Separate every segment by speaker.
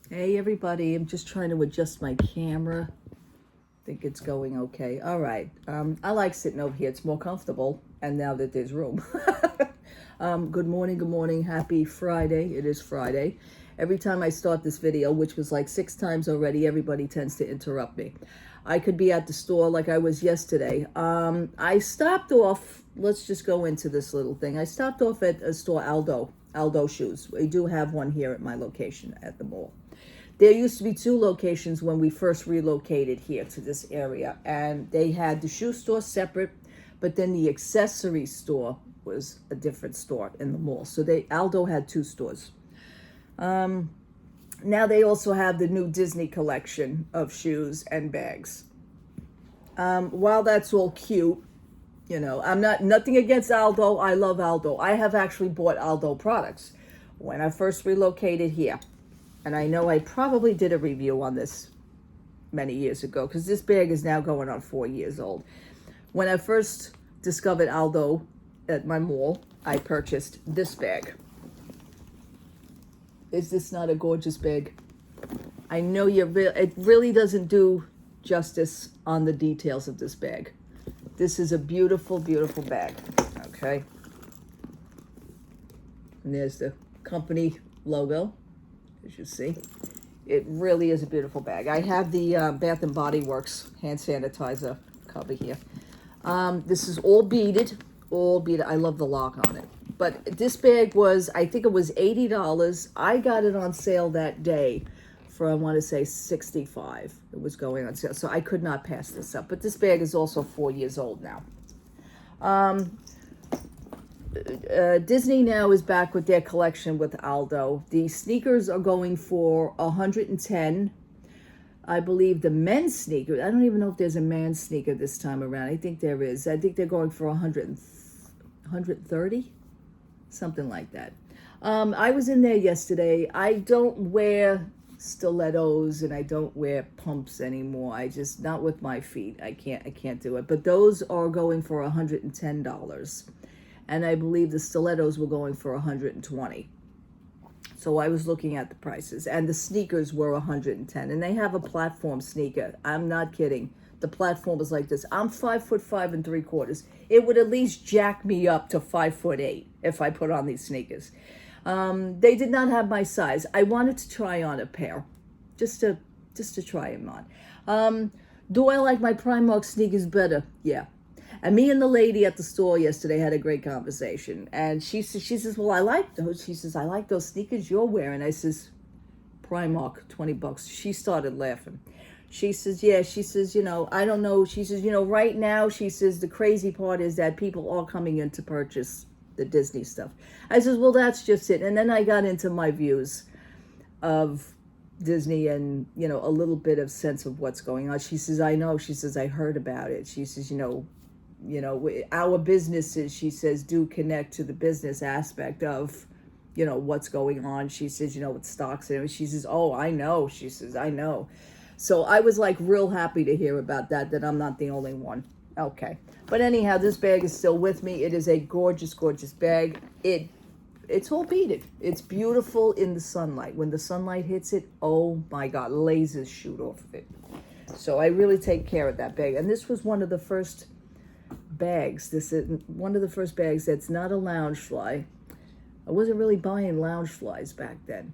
Speaker 1: Hey everybody, I'm just trying to adjust my camera. Think it's going okay. All right. I like sitting over here. It's more comfortable. And now that there's room. Good morning, good morning. Happy Friday. It is Friday. Every time I start this video, which was like 6 times already, everybody tends to interrupt me. I could be at the store like I was yesterday. I stopped off, let's just go into this little thing. I stopped off at a store, Aldo Shoes. We do have one here at my location at the mall. There used to be 2 locations when we first relocated here to this area, and they had the shoe store separate, but then the accessory store was a different store in the mall. So Aldo had 2 stores. Now they also have the new Disney collection of shoes and bags. While that's all cute, I'm nothing against Aldo. I love Aldo. I have actually bought Aldo products when I first relocated here. And I know I probably did a review on this many years ago because this bag is now going on 4 years old. When I first discovered Aldo at my mall, I purchased this bag. Is this not a gorgeous bag? I know it really doesn't do justice on the details of this bag. This is a beautiful, beautiful bag. Okay. And there's the company logo. As you see, it really is a beautiful bag. I have the Bath and Body Works hand sanitizer cover here. This is all beaded. I love the lock on it. But this bag was, I think it was $80. I got it on sale that day for, I want to say, $65. It was going on sale, so I could not pass this up. But this bag is also 4 years old now. Disney now is back with their collection with Aldo. The sneakers are going for $110. I believe the men's sneaker, I don't even know if there's a man's sneaker this time around. I think there is. I think they're going for $130, something like that. I was in there yesterday. I don't wear stilettos and I don't wear pumps anymore. Not with my feet. I can't do it. But those are going for $110. And I believe the stilettos were going for $120. So I was looking at the prices, and the sneakers were $110. And they have a platform sneaker. I'm not kidding. The platform is like this. I'm 5'5" 3/4. It would at least jack me up to 5'8" if I put on these sneakers. They did not have my size. I wanted to try on a pair, just to try them on. Do I like my Primark sneakers better? Yeah. And me and the lady at the store yesterday had a great conversation. And she says, well, I like those. She says, I like those sneakers you're wearing. I says, Primark, $20. She started laughing. She says, yeah, she says, I don't know. She says, right now, she says, the crazy part is that people are coming in to purchase the Disney stuff. I says, well, that's just it. And then I got into my views of Disney and, a little bit of sense of what's going on. She says, I know. She says, I heard about it. She says, our businesses, she says, do connect to the business aspect of, what's going on. She says, with stocks and she says, oh, I know. She says, I know. So I was like real happy to hear about that I'm not the only one. Okay. But anyhow, this bag is still with me. It is a gorgeous, gorgeous bag. It's all beaded. It's beautiful in the sunlight. When the sunlight hits it, oh my God, lasers shoot off of it. So I really take care of that bag. And this was one of the first bags. This is one of the first bags that's not a lounge fly. I wasn't really buying lounge flies back then.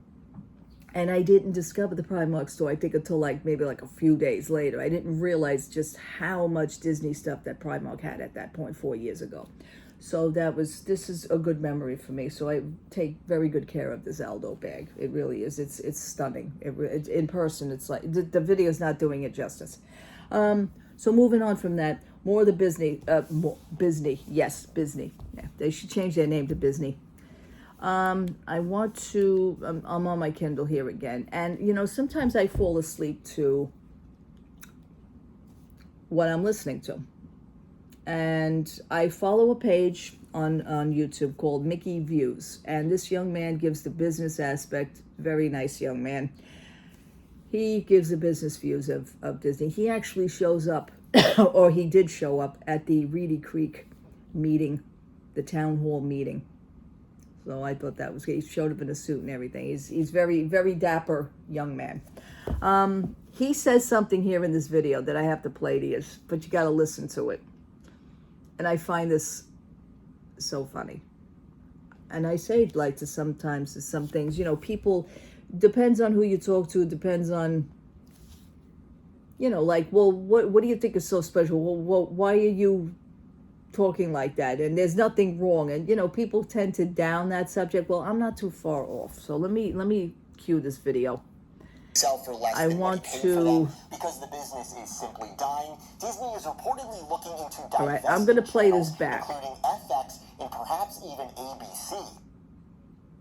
Speaker 1: And I didn't discover the Primark store, I think, until maybe a few days later. I didn't realize just how much Disney stuff that Primark had at that point 4 years ago. So this is a good memory for me. So I take very good care of this Aldo bag. It really is. It's stunning. It's in person, it's like, the video is not doing it justice. So moving on from that, more of the Bizney. Yes, Bizney. Yeah, they should change their name to Bizney. I'm on my Kindle here again. And, sometimes I fall asleep to what I'm listening to. And I follow a page on YouTube called Mickey Views. And this young man gives the business aspect, very nice young man. He gives the business views of Disney. He actually shows up, or he did show up at the Reedy Creek meeting, the town hall meeting. So I thought that was, he showed up in a suit and everything. He's very, very dapper young man. He says something here in this video that I have to play to you, but you got to listen to it. And I find this so funny. And I say like to sometimes to some things, you know, people, depends on who you talk to, depends on, you know, like, well, what do you think is so special? Well, why are you talking like that? And there's nothing wrong. And, you know, people tend to down that subject. Well, I'm not too far off. So let me cue this video.
Speaker 2: Sell for less
Speaker 1: I
Speaker 2: than
Speaker 1: want
Speaker 2: what he paid
Speaker 1: to
Speaker 2: for them because the business is simply dying. Disney is reportedly looking into divesting
Speaker 1: all right, I'm going to play this
Speaker 2: channels,
Speaker 1: back.
Speaker 2: including FX and perhaps even ABC.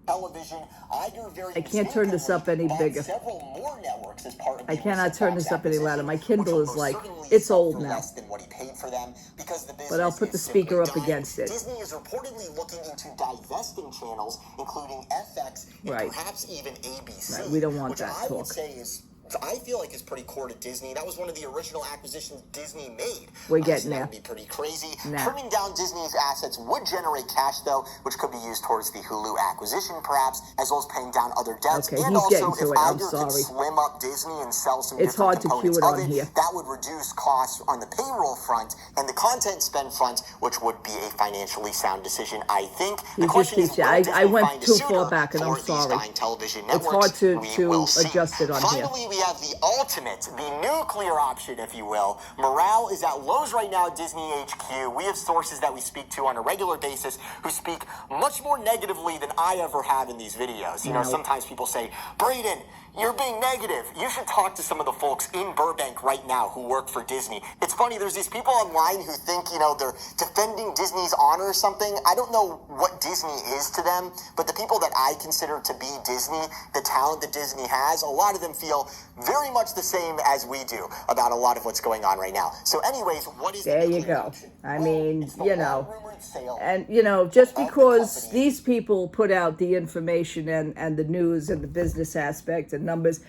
Speaker 2: Television,
Speaker 1: I can't turn this up any bigger.
Speaker 2: Several more networks as part of
Speaker 1: I cannot turn this up any louder. My Kindle is like,
Speaker 2: certainly
Speaker 1: it's
Speaker 2: sell
Speaker 1: old
Speaker 2: for
Speaker 1: now.
Speaker 2: less than what he paid for them because the business
Speaker 1: But I'll put the
Speaker 2: is simply
Speaker 1: speaker up
Speaker 2: dying.
Speaker 1: against it.
Speaker 2: Disney is reportedly looking into divesting channels, including FX and
Speaker 1: Right.
Speaker 2: perhaps even ABC.
Speaker 1: Right, we don't want
Speaker 2: which
Speaker 1: that
Speaker 2: I
Speaker 1: talk.
Speaker 2: would say is, I feel like it's pretty core to Disney. That was one of the original acquisitions Disney made.
Speaker 1: We're getting
Speaker 2: so
Speaker 1: there.
Speaker 2: That would be pretty crazy.
Speaker 1: Nah.
Speaker 2: Trimming down Disney's assets would generate cash, though, which could be used towards the Hulu acquisition, perhaps, as well as paying down other debts.
Speaker 1: Okay,
Speaker 2: and
Speaker 1: he's
Speaker 2: also,
Speaker 1: getting to
Speaker 2: if
Speaker 1: it. I'm
Speaker 2: Iger
Speaker 1: sorry.
Speaker 2: could slim up Disney and sell some
Speaker 1: It's
Speaker 2: different
Speaker 1: hard to cue
Speaker 2: components
Speaker 1: it
Speaker 2: of
Speaker 1: on
Speaker 2: it,
Speaker 1: here.
Speaker 2: that would reduce costs on the payroll front and the content spend front, which would be a financially sound decision, I think. The question is, will Disney
Speaker 1: I went
Speaker 2: find a
Speaker 1: too
Speaker 2: suitor
Speaker 1: far back, and I'm
Speaker 2: for these
Speaker 1: sorry.
Speaker 2: dying television
Speaker 1: It's
Speaker 2: networks?
Speaker 1: hard
Speaker 2: We
Speaker 1: to
Speaker 2: will see.
Speaker 1: adjust it on here.
Speaker 2: Finally, we have the ultimate, the nuclear option, if you will. Morale is at lows right now at Disney HQ. We have sources that we speak to on a regular basis who speak much more negatively than I ever have in these videos. You know, sometimes people say, Braden, you're being negative. You should talk to some of the folks in Burbank right now who work for Disney. It's funny, there's these people online who think, you know, they're defending Disney's honor or something. I don't know what Disney is to them, but the people that I consider to be Disney, the talent that Disney has, a lot of them feel very much the same as we do about a lot of what's going on right now. So anyways, what is
Speaker 1: There
Speaker 2: the
Speaker 1: you go. I mean,
Speaker 2: it's the
Speaker 1: you know,
Speaker 2: long-rumored sale
Speaker 1: and, you know, just
Speaker 2: of the
Speaker 1: because
Speaker 2: company.
Speaker 1: these people put out the information and the news and the business aspect and numbers,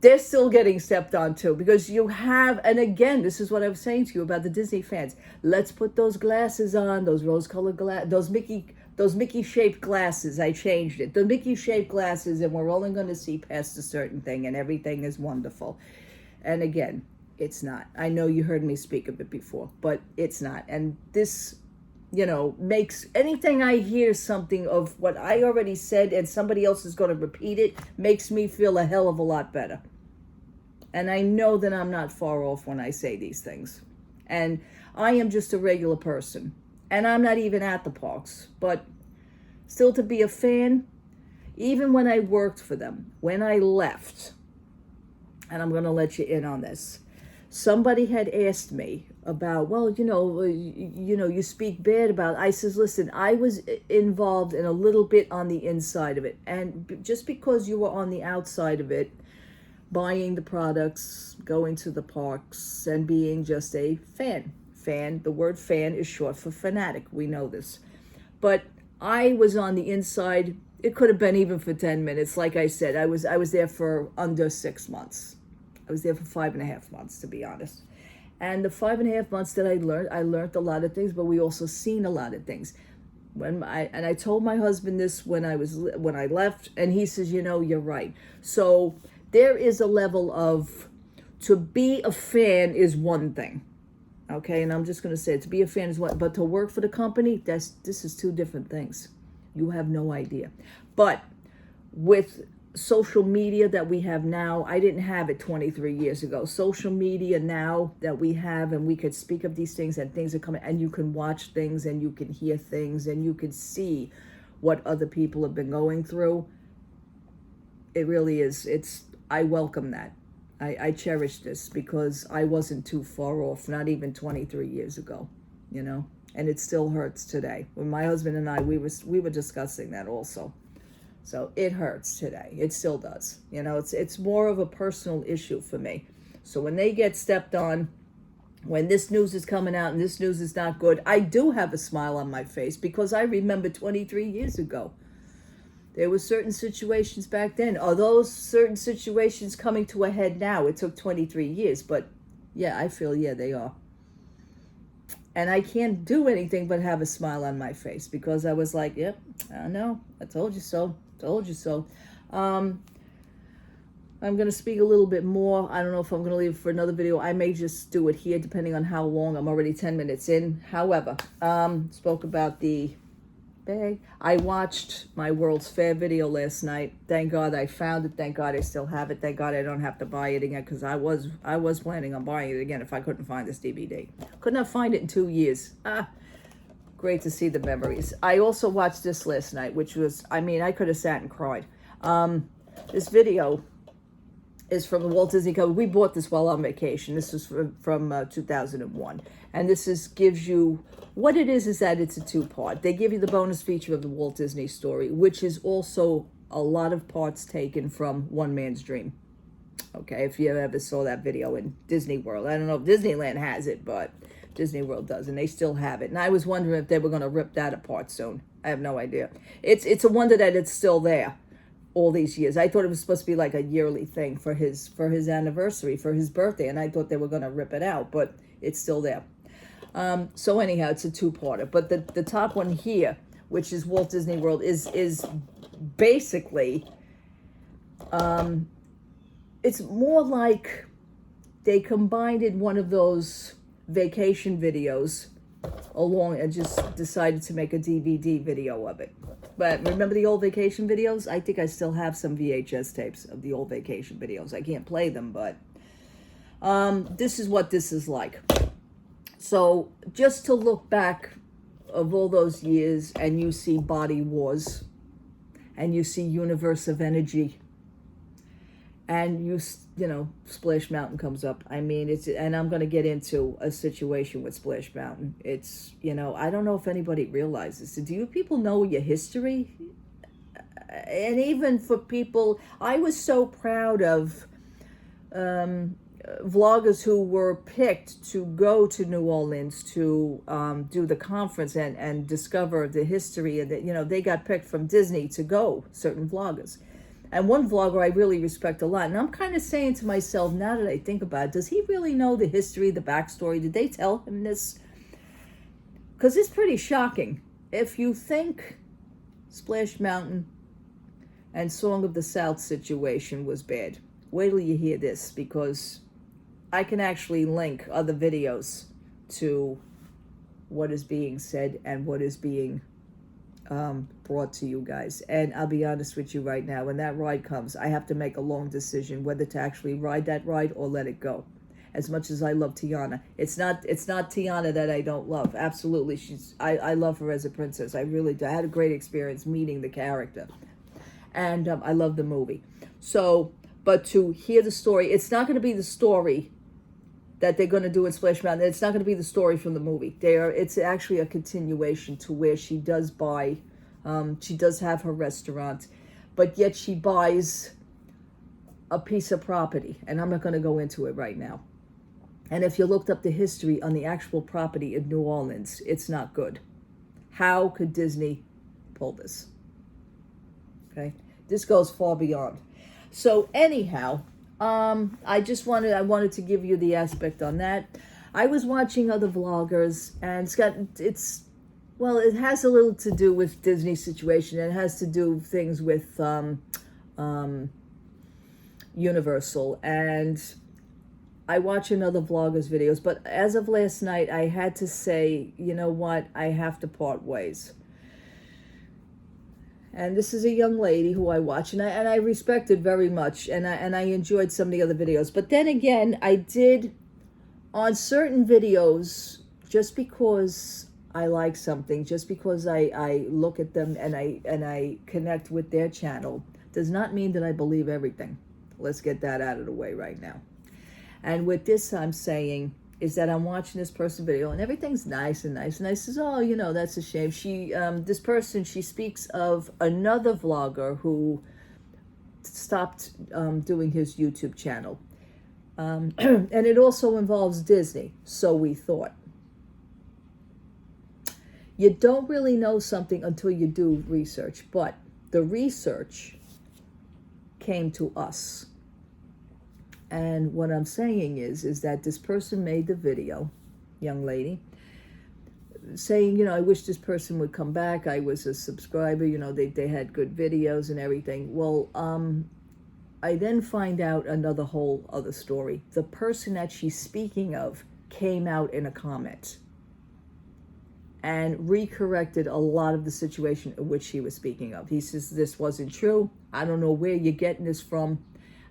Speaker 1: they're still getting stepped on too, because you have, and again, this is what I was saying to you about the Disney fans. Let's put those glasses on, those rose-colored glasses, those Mickey-shaped glasses. I changed it. The Mickey-shaped glasses, and we're only going to see past a certain thing, and everything is wonderful. And again, it's not. I know you heard me speak of it before, but it's not. And this, you know, makes anything I hear something of what I already said and somebody else is going to repeat it, makes me feel a hell of a lot better. And I know that I'm not far off when I say these things. And I am just a regular person. And I'm not even at the parks. But still, to be a fan, even when I worked for them, when I left, and I'm going to let you in on this, somebody had asked me about, well, you speak bad about it. I says, listen, I was involved in a little bit on the inside of it. And just because you were on the outside of it, buying the products, going to the parks, and being just a fan. The word fan is short for fanatic. We know this. But I was on the inside. It could have been even for 10 minutes. Like I said, I was there for under 6 months. I was there for 5.5 months, to be honest. And the 5.5 months that I learned a lot of things, but we also seen a lot of things. I told my husband this when I left, and he says, you're right. So there is a level of, to be a fan is one thing, okay? And I'm just going to say it, to be a fan is one, but to work for the company, this is two different things. You have no idea. But with social media that we have now, I didn't have it 23 years ago. Social media now that we have, and we could speak of these things, and things are coming, and you can watch things, and you can hear things, and you can see what other people have been going through. It really is. I welcome that. I cherish this, because I wasn't too far off, not even 23 years ago, and it still hurts today. When my husband and I, we were discussing that also. So it hurts today. It still does. It's more of a personal issue for me. So when they get stepped on, when this news is coming out and this news is not good, I do have a smile on my face, because I remember 23 years ago. There were certain situations back then. Are those certain situations coming to a head now? It took 23 years, but yeah, I feel, they are. And I can't do anything but have a smile on my face because I was like, yep, I know, I told you so, told you so. I'm going to speak a little bit more. I don't know if I'm going to leave it for another video. I may just do it here depending on how long. I'm already 10 minutes in. However, spoke about the bag. I watched my World's Fair video last night. Thank God I found it. Thank God I still have it. Thank God I don't have to buy it again because I was planning on buying it again if I couldn't find this DVD. Could not find it in 2 years. Great to see the memories. I also watched this last night, which was, I mean, I could have sat and cried. This video is from the Walt Disney Company. We bought this while on vacation. This is from 2001. And this gives you, what it is that it's a two-part. They give you the bonus feature of the Walt Disney story, which is also a lot of parts taken from One Man's Dream. Okay, if you ever saw that video in Disney World. I don't know if Disneyland has it, but Disney World does, and they still have it. And I was wondering if they were going to rip that apart soon. I have no idea. It's a wonder that it's still there all these years. I thought it was supposed to be like a yearly thing for his anniversary, for his birthday, and I thought they were going to rip it out, but it's still there. So anyhow, it's a two-parter. But the top one here, which is Walt Disney World, is basically, it's more like they combined in one of those vacation videos along and just decided to make a DVD video of it. But remember the old vacation videos? I think I still have some VHS tapes of the old vacation videos. I can't play them, but this is what this is like. So just to look back of all those years and you see Body Wars and you see Universe of Energy and you know, Splash Mountain comes up. I mean, and I'm going to get into a situation with Splash Mountain. It's, you know, I don't know if anybody realizes. Do you people know your history? And even for people, I was so proud of vloggers who were picked to go to New Orleans to do the conference and discover the history, and that, you know, they got picked from Disney to go, certain vloggers. And one vlogger I really respect a lot. And I'm kind of saying to myself, now that I think about it, does he really know the history, the backstory? Did they tell him this? Because it's pretty shocking. If you think Splash Mountain and Song of the South situation was bad, wait till you hear this, because I can actually link other videos to what is being said and what is being brought to you guys. And I'll be honest with you right now, when that ride comes, I have to make a long decision whether to actually ride that ride or let it go. As much as I love Tiana, it's not Tiana that I don't love. Absolutely, I love her as a princess. I really do. I had a great experience meeting the character, and I love the movie. So, but to hear the story, it's not going to be the story that they're going to do in Splash Mountain. It's not going to be the story from the movie. It's actually a continuation to where she does buy, she does have her restaurant, but yet she buys a piece of property. And I'm not going to go into it right now. And if you looked up the history on the actual property in New Orleans, it's not good. How could Disney pull this? Okay, this goes far beyond. So anyhow, I wanted to give you the aspect on that. I was watching other vloggers, and it has a little to do with Disney's situation. It has to do things with Universal, and I watch another vlogger's videos. But as of last night, I had to say, you know what? I have to part ways. And this is a young lady who I watch, and I respected very much, and I enjoyed some of the other videos. But then again, I did, on certain videos, just because I like something, just because I look at them and I connect with their channel, does not mean that I believe everything. Let's get that out of the way right now. And with this, I'm saying is that I'm watching this person video and everything's nice and nice. And I says, oh, you know, that's a shame. This person, she speaks of another vlogger who stopped doing his YouTube channel. And it also involves Disney, so we thought. You don't really know something until you do research, but the research came to us. And what I'm saying is that this person made the video, young lady, saying, I wish this person would come back. I was a subscriber, they had good videos and everything. Well, I then find out another whole other story. The person that she's speaking of came out in a comment and recorrected a lot of the situation in which she was speaking of. He says, this wasn't true. I don't know where you're getting this from.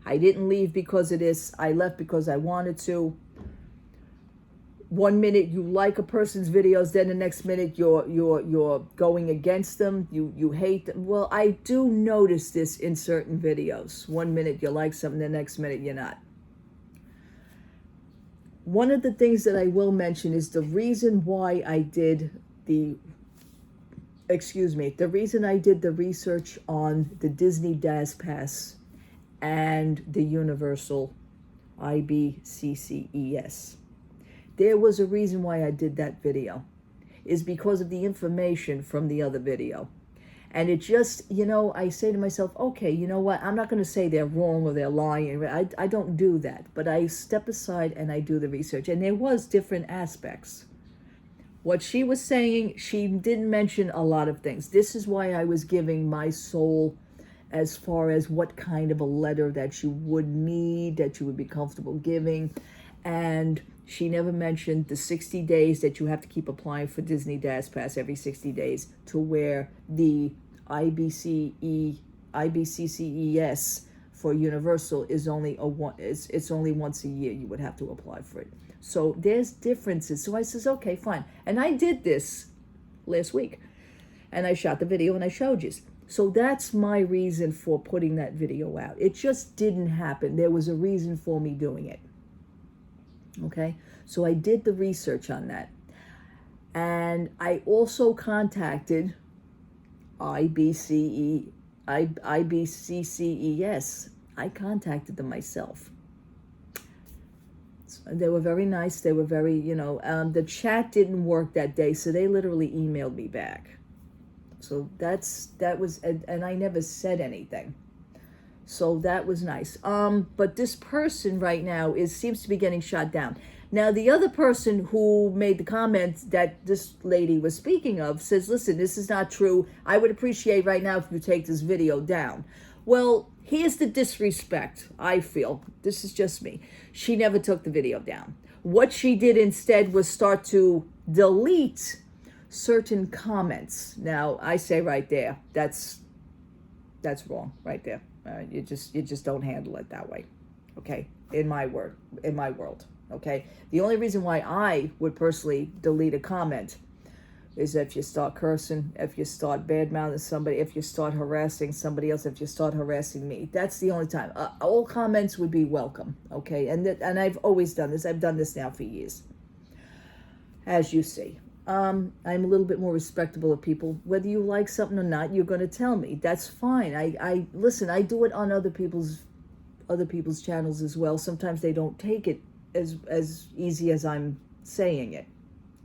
Speaker 1: I didn't leave because of this. I left because I wanted to. One minute you like a person's videos, then the next minute you're going against them. You hate them. Well, I do notice this in certain videos. One minute you like something, the next minute you're not. One of the things that I will mention is the reason why I did the reason I did the research on the Disney DAS Pass and the Universal IBCCES. There was a reason why I did that video, is because of the information from the other video. And it just, I say to myself, okay, you know what? I'm not going to say they're wrong or they're lying. I don't do that. But I step aside and I do the research. And there was different aspects. What she was saying, she didn't mention a lot of things. This is why I was giving my soul as far as what kind of a letter that you would need, that you would be comfortable giving. And she never mentioned the 60 days that you have to keep applying for Disney DAS Pass every 60 days, to where the IBCCES for Universal is only it's only once a year you would have to apply for it. So there's differences. So I says, okay, fine. And I did this last week. And I shot the video and I showed you. So that's my reason for putting that video out. It just didn't happen. There was a reason for me doing it. Okay, so I did the research on that. And I also contacted IBCCES. I contacted them myself. They were very nice. They were very, the chat didn't work that day, so they literally emailed me back. So that was, and I never said anything. So that was nice. But this person right now seems to be getting shot down. Now, the other person who made the comment that this lady was speaking of says, listen, this is not true. I would appreciate right now if you take this video down. Well, here's the disrespect, I feel. This is just me. She never took the video down. What she did instead was start to delete certain comments. Now, I say right there, that's wrong right there. You just don't handle it that way, okay? In my world, okay? The only reason why I would personally delete a comment is if you start cursing, if you start bad-mouthing somebody, if you start harassing somebody else, if you start harassing me. That's the only time. All comments would be welcome, okay? And I've always done this. I've done this now for years, as you see. I'm a little bit more respectable of people. Whether you like something or not, you're going to tell me. That's fine. I listen. I do it on other people's channels as well. Sometimes they don't take it as easy as I'm saying it,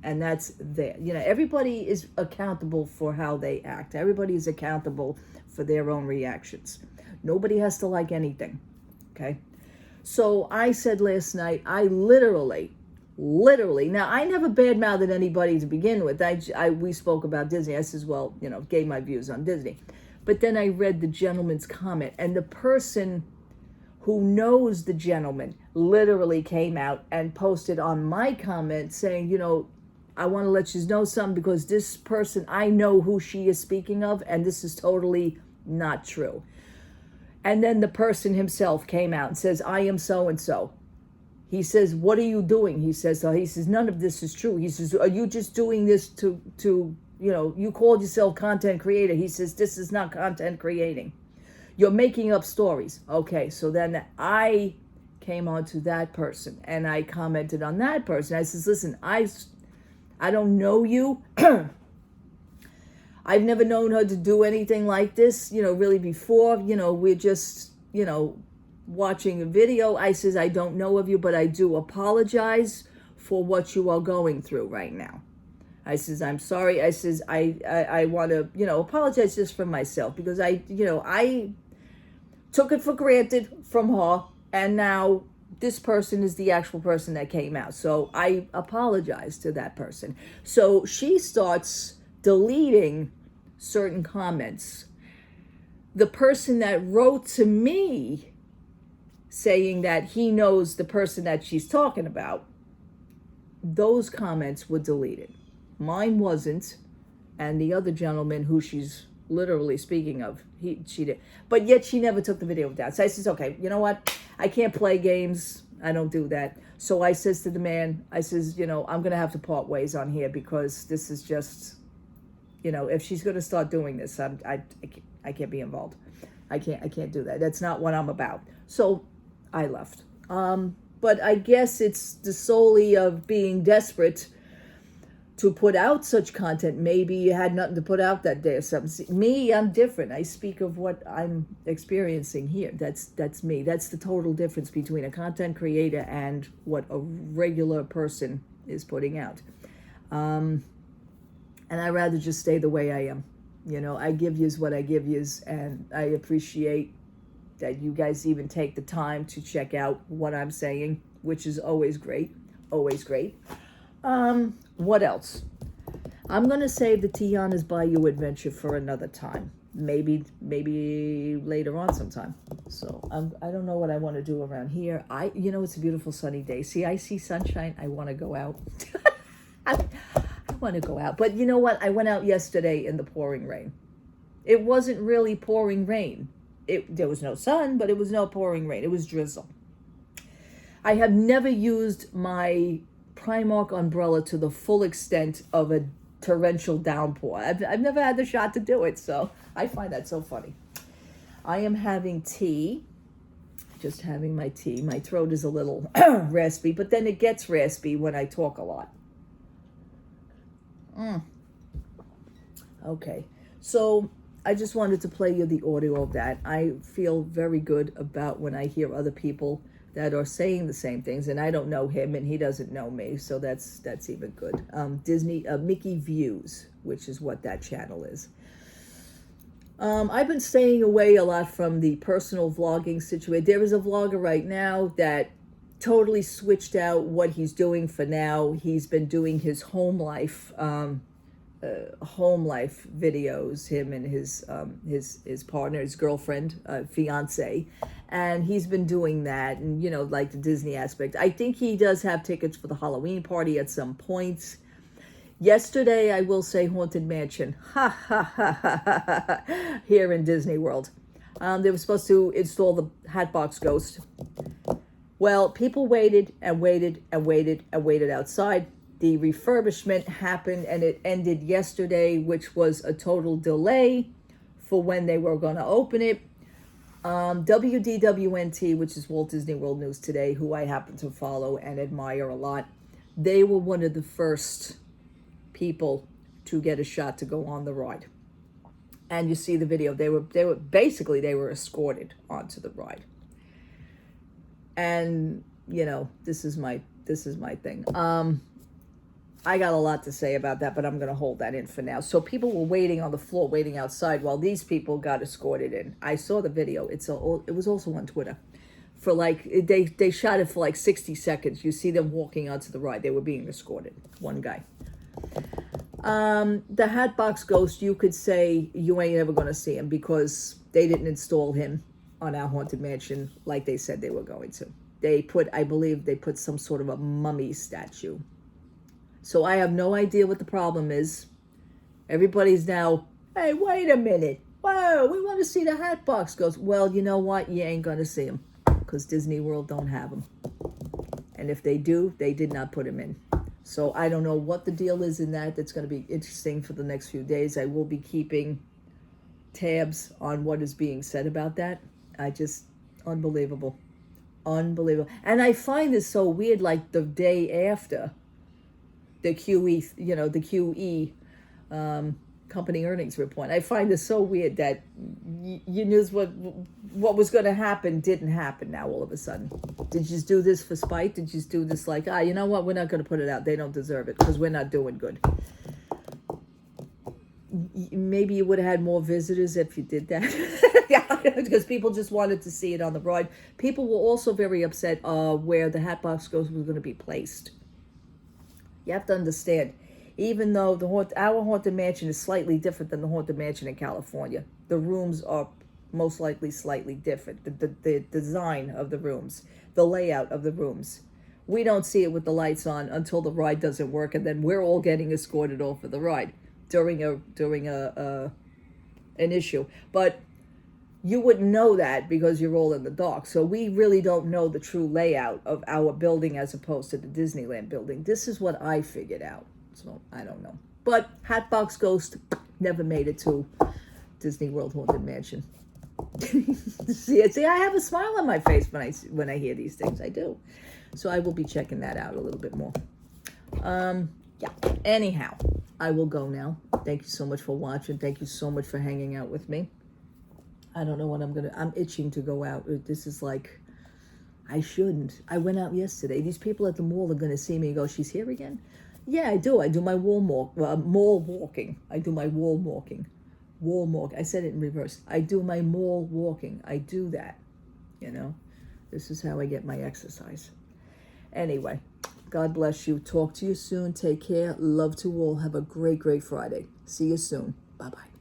Speaker 1: and that's there. Everybody is accountable for how they act. Everybody is accountable for their own reactions. Nobody has to like anything. Okay. So I said last night, I literally, now I never badmouthed anybody to begin with. We spoke about Disney. I says, well, gave my views on Disney. But then I read the gentleman's comment, and the person who knows the gentleman literally came out and posted on my comment saying, I want to let you know something, because this person, I know who she is speaking of, and this is totally not true. And then the person himself came out and says, I am so-and-so. He says, what are you doing? He says, none of this is true. He says, are you just doing this to you called yourself content creator. He says, this is not content creating. You're making up stories. Okay, so then I came on to that person and I commented on that person. I says, listen, I don't know you. I've never known her to do anything like this, really before. We're just, watching a video. I says, I don't know of you, but I do apologize for what you are going through right now. I says, I'm sorry. I says, I want to, apologize just for myself, because I took it for granted from her, and now this person is the actual person that came out. So I apologize to that person. So she starts deleting certain comments. The person that wrote to me saying that he knows the person that she's talking about, those comments were deleted. Mine wasn't, and the other gentleman who she's literally speaking of, she did. But yet she never took the video down. So I says, okay, you know what? I can't play games. I don't do that. So I says to the man, I says, I'm going to have to part ways on here because this is just, if she's going to start doing this, I can't be involved. I can't do that. That's not what I'm about. So I left. But I guess it's the solely of being desperate to put out such content. Maybe you had nothing to put out that day or something. See, me, I'm different. I speak of what I'm experiencing here. That's me. That's the total difference between a content creator and what a regular person is putting out. And I'd rather just stay the way I am. I give yous what I give yous, and I appreciate that you guys even take the time to check out what I'm saying, which is always great. Always great. What else? I'm going to save the Tiana's Bayou adventure for another time. Maybe later on sometime. So I don't know what I want to do around here. It's a beautiful sunny day. See, I see sunshine. I want to go out. I want to go out. But you know what? I went out yesterday in the pouring rain. It wasn't really pouring rain. There was no sun, but it was no pouring rain. It was drizzle. I have never used my Primark umbrella to the full extent of a torrential downpour. I've never had the shot to do it, so I find that so funny. I am having tea, just having my tea. My throat is a little raspy, but then it gets raspy when I talk a lot. Okay, so I just wanted to play you the audio of that. I feel very good about when I hear other people that are saying the same things, and I don't know him and he doesn't know me, so that's even good. Mickey Views, which is what that channel is. I've been staying away a lot from the personal vlogging situation. There is a vlogger right now that totally switched out what he's doing for now. He's been doing his home life videos, him and his partner, his girlfriend, fiance, and he's been doing that, and like the Disney aspect. I think he does have tickets for the Halloween party at some point. Yesterday, I will say, Haunted Mansion, here in Disney World. They were supposed to install the Hatbox Ghost. Well, people waited and waited and waited and waited outside. The refurbishment happened and it ended yesterday, which was a total delay for when they were going to open it. WDWNT, which is Walt Disney World News Today, who I happen to follow and admire a lot, they were one of the first people to get a shot to go on the ride. And you see the video. They were escorted onto the ride. And this is my thing. I got a lot to say about that, but I'm going to hold that in for now. So people were waiting on the floor, waiting outside, while these people got escorted in. I saw the video. It was also on Twitter. For they shot it for 60 seconds. You see them walking onto the ride. They were being escorted. One guy. The Hatbox Ghost, you could say you ain't ever going to see him because they didn't install him on our Haunted Mansion like they said they were going to. I believe they put some sort of a mummy statue. So I have no idea what the problem is. Everybody's now, hey, wait a minute. Whoa, we want to see the Hatbox Ghost. Well, you know what? You ain't going to see him because Disney World don't have him. And if they do, they did not put him in. So I don't know what the deal is in that. That's going to be interesting for the next few days. I will be keeping tabs on what is being said about that. Unbelievable. Unbelievable. And I find this so weird, like the day after the QE company earnings report. I find this so weird that you knew what was going to happen didn't happen now all of a sudden. Did you just do this for spite? Did you just do this you know what? We're not going to put it out. They don't deserve it because we're not doing good. Maybe you would have had more visitors if you did that. Yeah, because people just wanted to see it on the ride. People were also very upset where the Hatbox Ghost was going to be placed. You have to understand, even though our Haunted Mansion is slightly different than the Haunted Mansion in California, the rooms are most likely slightly different. The design of the rooms, the layout of the rooms. We don't see it with the lights on until the ride doesn't work, and then we're all getting escorted off of the ride during an issue. But you wouldn't know that because you're all in the dark. So we really don't know the true layout of our building as opposed to the Disneyland building. This is what I figured out. So I don't know. But Hatbox Ghost never made it to Disney World Haunted Mansion. See, I have a smile on my face when I hear these things. I do. So I will be checking that out a little bit more. Yeah. Anyhow, I will go now. Thank you so much for watching. Thank you so much for hanging out with me. I don't know what I'm itching to go out. This is like, I shouldn't. I went out yesterday. These people at the mall are going to see me and go, she's here again? Yeah, I do. I do my mall walking. I do my wall walking. Wall walk. I said it in reverse. I do my mall walking. I do that. This is how I get my exercise. Anyway, God bless you. Talk to you soon. Take care. Love to all. Have a great, great Friday. See you soon. Bye-bye.